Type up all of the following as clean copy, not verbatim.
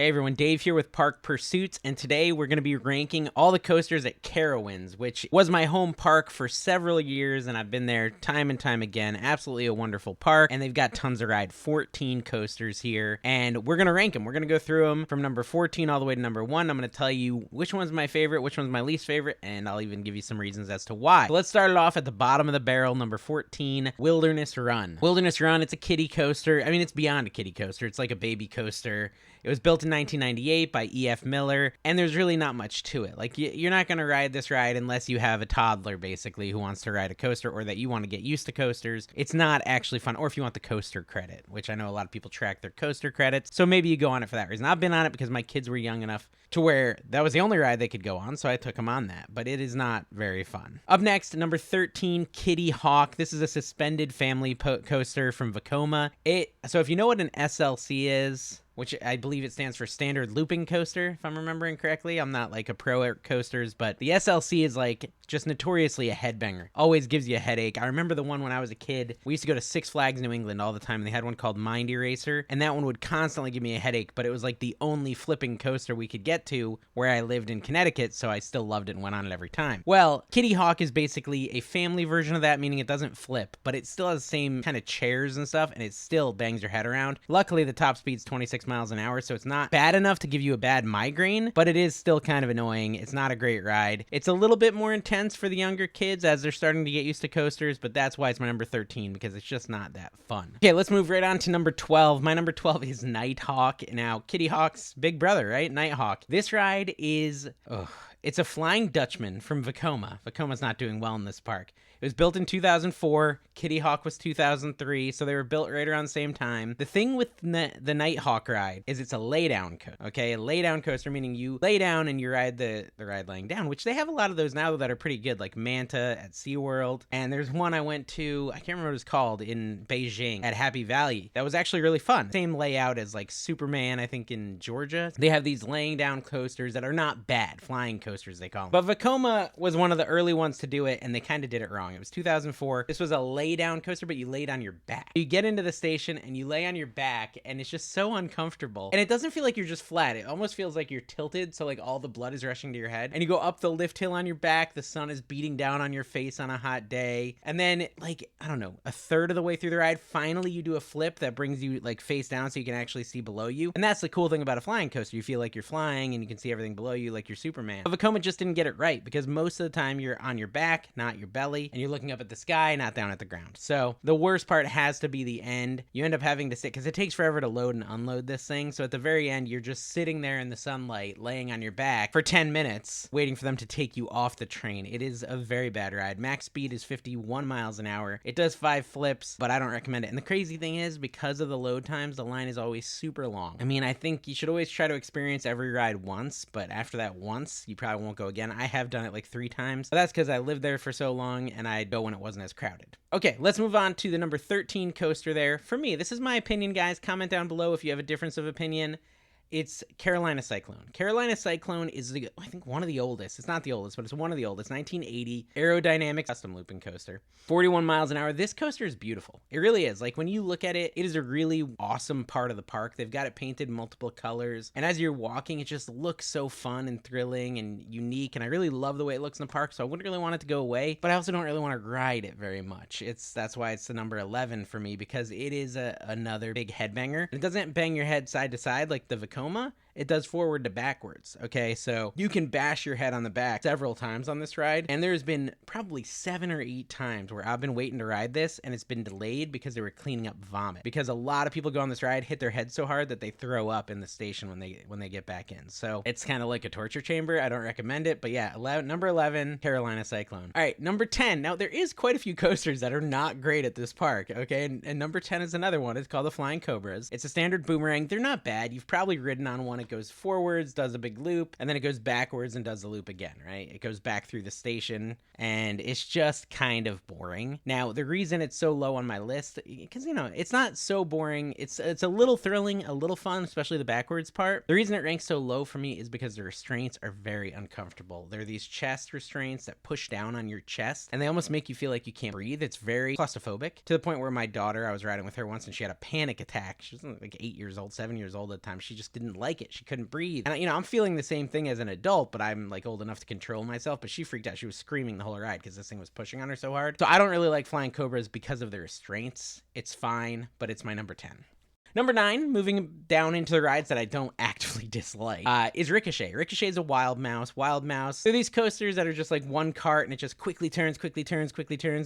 Hey everyone, Dave here with Park Pursuits, and today we're going to be ranking all the coasters at Carowinds, which was my home park for several years, and I've been there time and time again. Absolutely a wonderful park, and they've got tons of ride, 14 coasters here, and we're going to rank them. We're going to go through them from number 14 all the way to number 1. I'm going to tell you which one's my favorite, which one's my least favorite, and I'll even give you some reasons as to why. So let's start it off at the bottom of the barrel, number 14, Wilderness Run. Wilderness Run, it's a kiddie coaster. I mean, it's beyond a kiddie coaster. It's like a baby coaster. It was built in 1998 by E.F. Miller, and there's really not much to it. Like, you're not going to ride this ride unless you have a toddler, basically, who wants to ride a coaster or that you want to get used to coasters. It's not actually fun, or if you want the coaster credit, which I know a lot of people track their coaster credits, so maybe you go on it for that reason. I've been on it because my kids were young enough to where that was the only ride they could go on, so I took them on that, but it is not very fun. Up next, number 13, Kitty Hawk. This is a suspended family coaster from Vekoma. So if you know what an SLC is, which I believe it stands for Standard Looping Coaster, if I'm remembering correctly. I'm not like a pro at coasters, but the SLC is like just notoriously a headbanger. Always gives you a headache. I remember the one when I was a kid. We used to go to Six Flags New England all the time, and they had one called Mind Eraser, and that one would constantly give me a headache, but it was like the only flipping coaster we could get to where I lived in Connecticut, so I still loved it and went on it every time. Well, Kitty Hawk is basically a family version of that, meaning it doesn't flip, but it still has the same kind of chairs and stuff, and it still bangs your head around. Luckily, the top speed's 26 miles an hour, so it's not bad enough to give you a bad migraine, but it is still kind of annoying. It's not a great ride. It's a little bit more intense for the younger kids as they're starting to get used to coasters, but that's why it's my number 13, because it's just not that fun. Okay, let's move right on to number 12. My number 12 is Nighthawk. Now, Kitty Hawk's big brother, right? Nighthawk. This ride is... it's a Flying Dutchman from Vekoma. Vekoma's not doing well in this park. It was built in 2004. Kitty Hawk was 2003, so they were built right around the same time. The thing with the Nighthawk ride is it's a lay-down coaster, okay? A lay-down coaster, meaning you lay down and you ride the ride laying down, which they have a lot of those now that are pretty good, like Manta at SeaWorld. And there's one I went to, I can't remember what it's called, in Beijing at Happy Valley. That was actually really fun. Same layout as like Superman, I think, in Georgia. They have these laying down coasters that are not bad, flying coasters they call them. But Vekoma was one of the early ones to do it, and they kind of did it wrong. It was 2004. This was a lay down coaster, but you laid on your back. You get into the station and you lay on your back, and it's just so uncomfortable. And it doesn't feel like you're just flat. It almost feels like you're tilted, so like all the blood is rushing to your head. And you go up the lift hill on your back. The sun is beating down on your face on a hot day. And then, like, I don't know, a third of the way through the ride, finally you do a flip that brings you like face down so you can actually see below you. And that's the cool thing about a flying coaster. You feel like you're flying and you can see everything below you like you're Superman. But Vekoma just didn't get it right, because most of the time you're on your back, not your belly, and you're looking up at the sky, not down at the ground. So the worst part has to be the end. You end up having to sit, because it takes forever to load and unload this thing. So at the very end, you're just sitting there in the sunlight, laying on your back for 10 minutes, waiting for them to take you off the train. It is a very bad ride. Max speed is 51 miles an hour. It does 5 flips, but I don't recommend it. And the crazy thing is, because of the load times, the line is always super long. I mean, I think you should always try to experience every ride once, but after that once, you probably won't go again. I have done it like 3 times, but that's because I lived there for so long and I'd go when it wasn't as crowded. Okay, let's move on to the number 13 coaster there. For me, this is my opinion, guys. Comment down below if you have a difference of opinion. It's Carolina Cyclone. Carolina Cyclone is, I think, one of the oldest. It's not the oldest, but it's one of the oldest. 1980 aerodynamic custom looping coaster. 41 miles an hour. This coaster is beautiful. It really is. Like, when you look at it, it is a really awesome part of the park. They've got it painted multiple colors. And as you're walking, it just looks so fun and thrilling and unique. And I really love the way it looks in the park, so I wouldn't really want it to go away. But I also don't really want to ride it very much. That's why it's the number 11 for me, because it is another big headbanger. It doesn't bang your head side to side like the Vekoma. It does forward to backwards, okay? So you can bash your head on the back several times on this ride, and there's been probably 7 or 8 times where I've been waiting to ride this, and it's been delayed because they were cleaning up vomit. Because a lot of people go on this ride, hit their head so hard that they throw up in the station when they get back in. So it's kind of like a torture chamber. I don't recommend it, but yeah, number 11, Carolina Cyclone. All right, number 10. Now, there is quite a few coasters that are not great at this park, okay? And number 10 is another one. It's called the Flying Cobras. It's a standard boomerang. They're not bad. You've probably ridden on one. It goes forwards, does a big loop, and then it goes backwards and does the loop again, right? It goes back through the station, and it's just kind of boring. Now, the reason it's so low on my list, because, you know, it's not so boring. It's a little thrilling, a little fun, especially the backwards part. The reason it ranks so low for me is because the restraints are very uncomfortable. They're these chest restraints that push down on your chest, and they almost make you feel like you can't breathe. It's very claustrophobic, to the point where my daughter, I was riding with her once, and she had a panic attack. She was like 8 years old, 7 years old at the time. She just didn't like it. it. She couldn't breathe. And, I'm feeling the same thing as an adult, but I'm like old enough to control myself. But she freaked out. She was screaming the whole ride because this thing was pushing on her so hard. So I don't really like flying Cobras because of the restraints. It's fine, but it's my number 10. Number 9, moving down into the rides that I don't actively dislike, is Ricochet. Ricochet is a wild mouse. Wild mouse. They're these coasters that are just like one cart and it just quickly turns,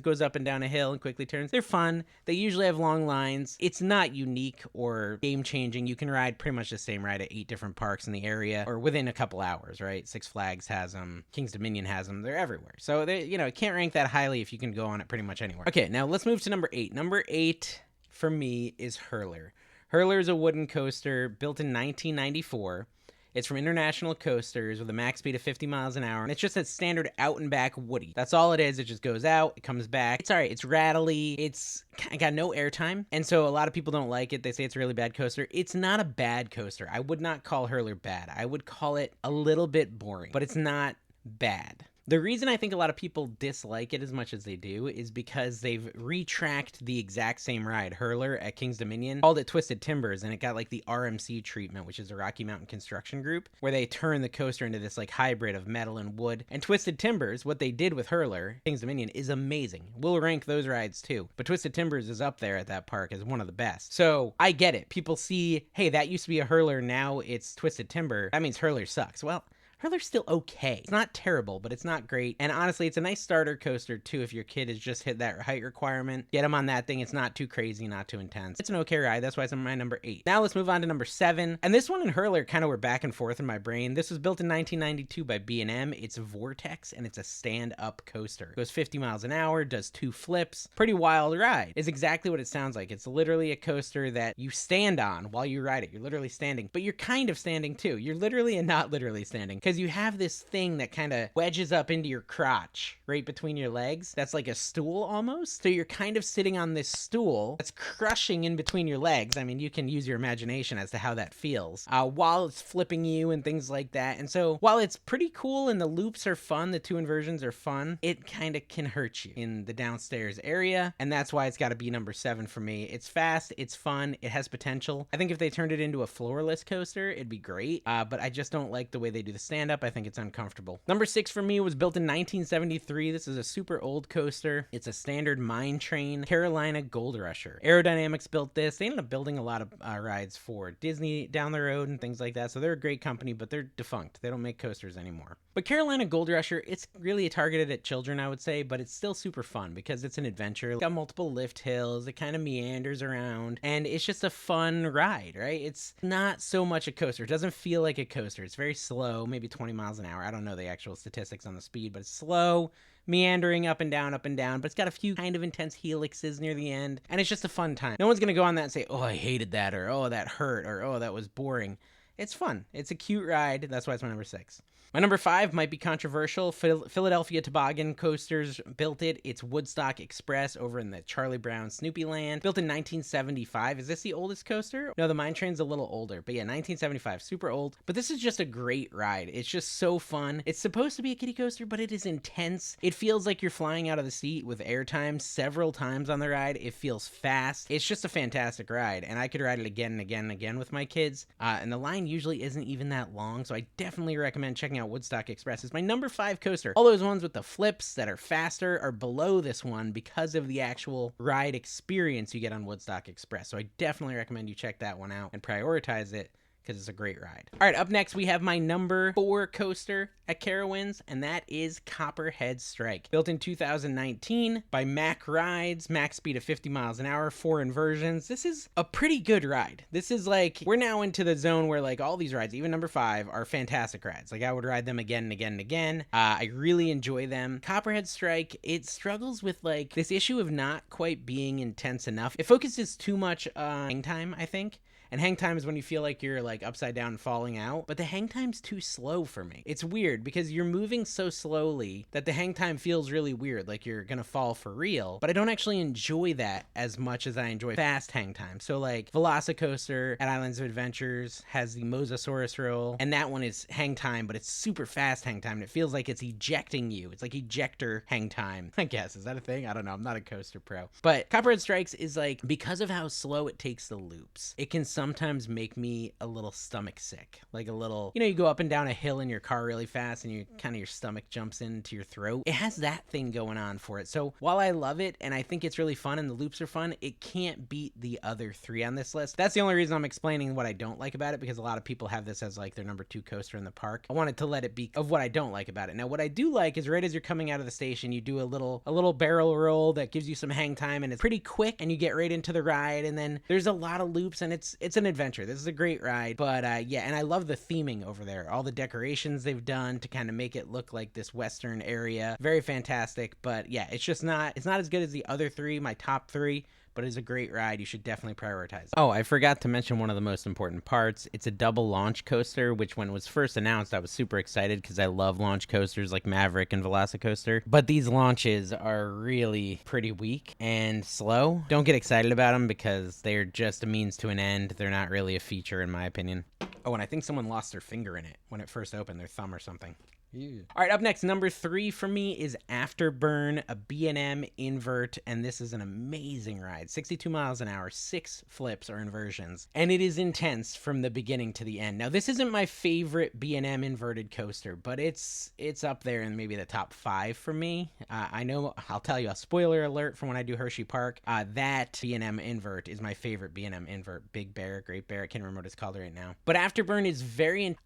goes up and down a hill and quickly turns. They're fun. They usually have long lines. It's not unique or game-changing. You can ride pretty much the same ride at 8 different parks in the area or within a couple hours, right? Six Flags has them. King's Dominion has them. They're everywhere. So, they, it can't rank that highly if you can go on it pretty much anywhere. Okay, now let's move to number 8. Number 8 for me is Hurler. Hurler is a wooden coaster built in 1994. It's from International Coasters with a max speed of 50 miles an hour. And it's just a standard out and back woody. That's all it is. It just goes out, it comes back. It's all right. It's rattly. It's got no airtime. And so a lot of people don't like it. They say it's a really bad coaster. It's not a bad coaster. I would not call Hurler bad. I would call it a little bit boring, but it's not bad. The reason I think a lot of people dislike it as much as they do is because they've retracked the exact same ride, Hurler at King's Dominion, called it Twisted Timbers, and it got like the RMC treatment, which is the Rocky Mountain Construction Group, where they turn the coaster into this like hybrid of metal and wood. And Twisted Timbers, what they did with Hurler, King's Dominion, is amazing. We'll rank those rides too. But Twisted Timbers is up there at that park as one of the best. So I get it. People see, hey, that used to be a Hurler, now it's Twisted Timber. That means Hurler sucks. Well, Hurler's still okay. It's not terrible, but it's not great. And honestly, it's a nice starter coaster too if your kid has just hit that height requirement. Get them on that thing. It's not too crazy, not too intense. It's an okay ride. That's why it's my number 8. Now let's move on to number 7. And this one and Hurler kind of were back and forth in my brain. This was built in 1992 by B&M. It's Vortex, and it's a stand-up coaster. It goes 50 miles an hour, does 2 flips. Pretty wild ride. It's exactly what it sounds like. It's literally a coaster that you stand on while you ride it. You're literally standing, but you're kind of standing too. You're literally and not literally standing, because you have this thing that kind of wedges up into your crotch right between your legs. That's like a stool almost. So you're kind of sitting on this stool that's crushing in between your legs. I mean, you can use your imagination as to how that feels while it's flipping you and things like that. And so while it's pretty cool and the loops are fun, the 2 inversions are fun, it kind of can hurt you in the downstairs area. And that's why it's got to be number 7 for me. It's fast, it's fun, it has potential. I think if they turned it into a floorless coaster, it'd be great. But I just don't like the way they do the stand-up. I think it's uncomfortable. Number 6 for me was built in 1973. This is a super old coaster. It's a standard mine train, Carolina Goldrusher. Aerodynamics built this. They ended up building a lot of rides for Disney down the road and things like that. So they're a great company, but they're defunct. They don't make coasters anymore. But Carolina Goldrusher, it's really targeted at children, I would say, but it's still super fun because it's an adventure. It's got multiple lift hills. It kind of meanders around, and it's just a fun ride, right? It's not so much a coaster. It doesn't feel like a coaster. It's very slow, maybe 20 miles an hour. I don't know the actual statistics on the speed, but it's slow, meandering up and down, but it's got a few kind of intense helixes near the end, and it's just a fun time. No one's going to go on that and say, oh, I hated that, or oh, that hurt, or oh, that was boring. It's fun. It's a cute ride. That's why it's my number 6. My number 5 might be controversial. Philadelphia Toboggan Coasters built it. It's Woodstock Express over in the Charlie Brown Snoopy Land. Built in 1975. Is this the oldest coaster? No, the Mine Train's a little older. But yeah, 1975. Super old. But this is just a great ride. It's just so fun. It's supposed to be a kiddie coaster, but it is intense. It feels like you're flying out of the seat with airtime several times on the ride. It feels fast. It's just a fantastic ride. And I could ride it again and again and again with my kids. And the line usually isn't even that long. So I definitely recommend checking out Woodstock Express. Is my number 5 coaster. All those ones with the flips that are faster are below this one because of the actual ride experience you get on Woodstock Express. So I definitely recommend you check that one out and prioritize it, because it's a great ride. All right, up next we have my number 4 coaster at Carowinds, and that is Copperhead Strike. Built in 2019 by Mack Rides, max speed of 50 miles an hour, 4 inversions. This is a pretty good ride. This is like, we're now into the zone where like all these rides, even number 5, are fantastic rides. Like I would ride them again and again and again. I really enjoy them. Copperhead Strike, it struggles with like this issue of not quite being intense enough. It focuses too much on hang time, I think. And hang time is when you feel like you're like upside down and falling out. But the hang time's too slow for me. It's weird because you're moving so slowly that the hang time feels really weird, like you're gonna fall for real. But I don't actually enjoy that as much as I enjoy fast hang time. So like Velocicoaster at Islands of Adventures has the Mosasaurus roll, and that one is hang time, but it's super fast hang time, and it feels like it's ejecting you. It's like ejector hang time, I guess. Is that a thing? I don't know. I'm not a coaster pro. But Copperhead Strikes is like, because of how slow it takes the loops, it can sometimes make me a little stomach sick. Like a little, you know, you go up and down a hill in your car really fast and you kind of your stomach jumps into your throat. It has that thing going on for it. So while I love it and I think it's really fun and the loops are fun, it can't beat the other three on this list. That's the only reason I'm explaining what I don't like about it, because a lot of people have this as like their number 2 coaster in the park. I wanted to let it be of what I don't like about it. Now, what I do like is right as you're coming out of the station, you do a little barrel roll that gives you some hang time, and it's pretty quick, and you get right into the ride. And then there's a lot of loops, and it's an adventure. This is a great ride. But yeah, and I love the theming over there. All the decorations they've done to kind of make it look like this western area. Very fantastic. But yeah, it's not as good as the other 3, my top 3. But it's a great ride. You should definitely prioritize it. Oh, I forgot to mention one of the most important parts. It's a double launch coaster, which when it was first announced, I was super excited because I love launch coasters like Maverick and Velocicoaster. But these launches are really pretty weak and slow. Don't get excited about them because they're just a means to an end. They're not really a feature in my opinion. Oh, and I think someone lost their finger in it when it first opened, their thumb or something. All right, up next, number 3 for me is Afterburn, a B&M invert, and this is an amazing ride. 62 miles an hour, 6 flips or inversions, and it is intense from the beginning to the end. Now, this isn't my favorite B&M inverted coaster, but it's up there in maybe the top 5 for me. I know, I'll tell you, a spoiler alert from when I do Hershey Park, that B&M invert is my favorite B&M invert. Big Bear, Great Bear, I can't remember what it's called right now. But Afterburn is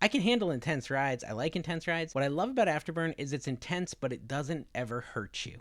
I can handle intense rides. I like intense rides. What I love about Afterburn is it's intense, but it doesn't ever hurt you.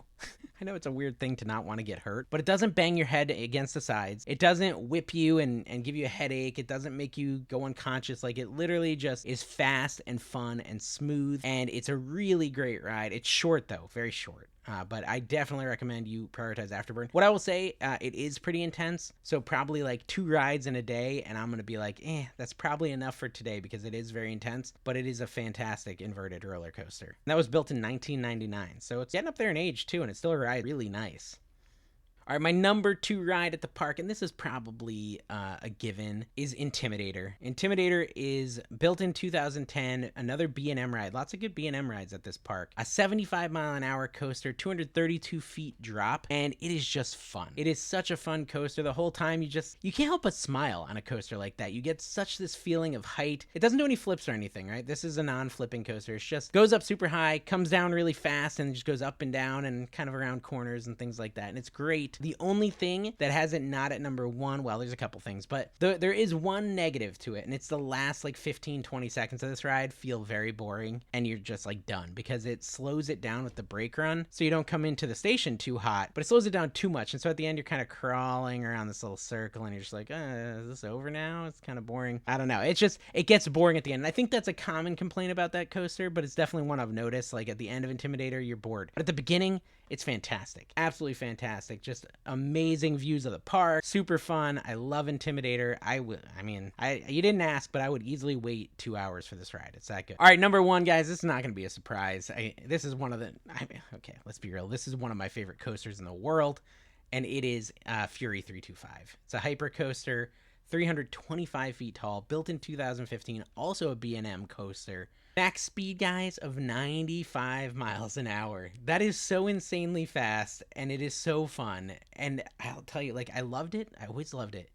I know it's a weird thing to not want to get hurt, but it doesn't bang your head against the sides. It doesn't whip you and give you a headache. It doesn't make you go unconscious. Like, it literally just is fast and fun and smooth, and it's a really great ride. It's short though, very short. But I definitely recommend you prioritize Afterburn. What I will say, it is pretty intense. So probably like 2 rides in a day, and I'm going to be like, that's probably enough for today because it is very intense. But it is a fantastic inverted roller coaster. And that was built in 1999. So it's getting up there in age too, and it's still a ride really nice. All right, my number 2 ride at the park, and this is probably a given, is Intimidator. Intimidator is built in 2010, another B&M ride. Lots of good B&M rides at this park. A 75-mile-an-hour coaster, 232 feet drop, and it is just fun. It is such a fun coaster. The whole time you can't help but smile on a coaster like that. You get such this feeling of height. It doesn't do any flips or anything, right? This is a non-flipping coaster. It just goes up super high, comes down really fast, and just goes up and down and kind of around corners and things like that. And it's great. The only thing that has it not at number 1, well, there's a couple things, but there is one negative to it, and it's the last like 15-20 seconds of this ride feel very boring, and you're just like done because it slows it down with the brake run, so you don't come into the station too hot, but it slows it down too much, and so at the end you're kind of crawling around this little circle, and you're just like, is this over now? It's kind of boring. I don't know. It gets boring at the end. And I think that's a common complaint about that coaster, but it's definitely one I've noticed. Like at the end of Intimidator, you're bored, but at the beginning, it's fantastic. Absolutely fantastic. Just amazing views of the park. Super fun. I love Intimidator. You didn't ask, but I would easily wait 2 hours for this ride. It's that good. All right, number 1, guys. This is not going to be a surprise. This is one of the... okay, let's be real. This is one of my favorite coasters in the world, and it is Fury 325. It's a hyper coaster, 325 feet tall, built in 2015. Also a B&M coaster. Max speed, guys, of 95 miles an hour. That is so insanely fast, and it is so fun. And I'll tell you, like, I loved it. I always loved it.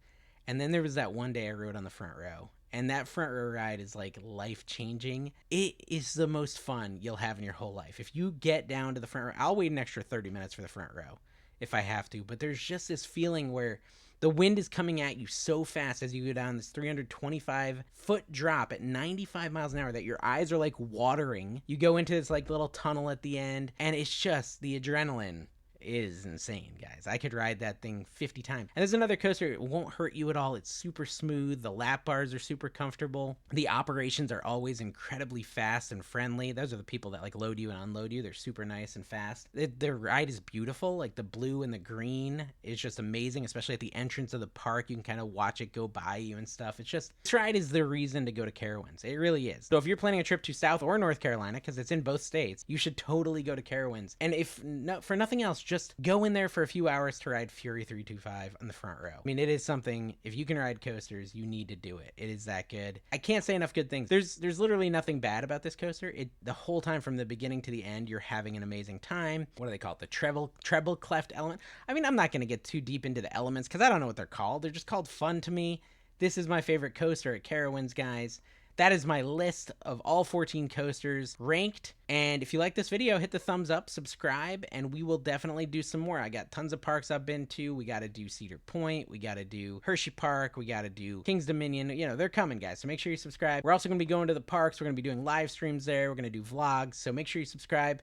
And then there was that one day I rode on the front row. And that front row ride is like life-changing. It is the most fun you'll have in your whole life. If you get down to the front row, I'll wait an extra 30 minutes for the front row if I have to. But there's just this feeling where the wind is coming at you so fast as you go down this 325-foot drop at 95 miles an hour that your eyes are like watering. You go into this like little tunnel at the end, and it's just the adrenaline is insane, guys. I could ride that thing 50 times. And there's another coaster. It won't hurt you at all. It's super smooth. The lap bars are super comfortable. The operations are always incredibly fast and friendly. Those are the people that like load you and unload you. They're super nice and fast. The ride is beautiful. Like the blue and the green is just amazing, especially at the entrance of the park. You can kind of watch it go by you and stuff. It's just, this ride is the reason to go to Carowinds. It really is. So if you're planning a trip to South or North Carolina, because it's in both states, you should totally go to Carowinds. And for nothing else, just go in there for a few hours to ride Fury 325 on the front row. I mean, it is something, if you can ride coasters, you need to do it. It is that good. I can't say enough good things. There's literally nothing bad about this coaster. The whole time from the beginning to the end, you're having an amazing time. What do they call it? The treble cleft element. I mean, I'm not going to get too deep into the elements because I don't know what they're called. They're just called fun to me. This is my favorite coaster at Carowinds, guys. That is my list of all 14 coasters ranked. And if you like this video, hit the thumbs up, subscribe, and we will definitely do some more. I got tons of parks I've been to. We got to do Cedar Point. We got to do Hershey Park. We got to do King's Dominion. You know, they're coming, guys. So make sure you subscribe. We're also going to be going to the parks. We're going to be doing live streams there. We're going to do vlogs. So make sure you subscribe.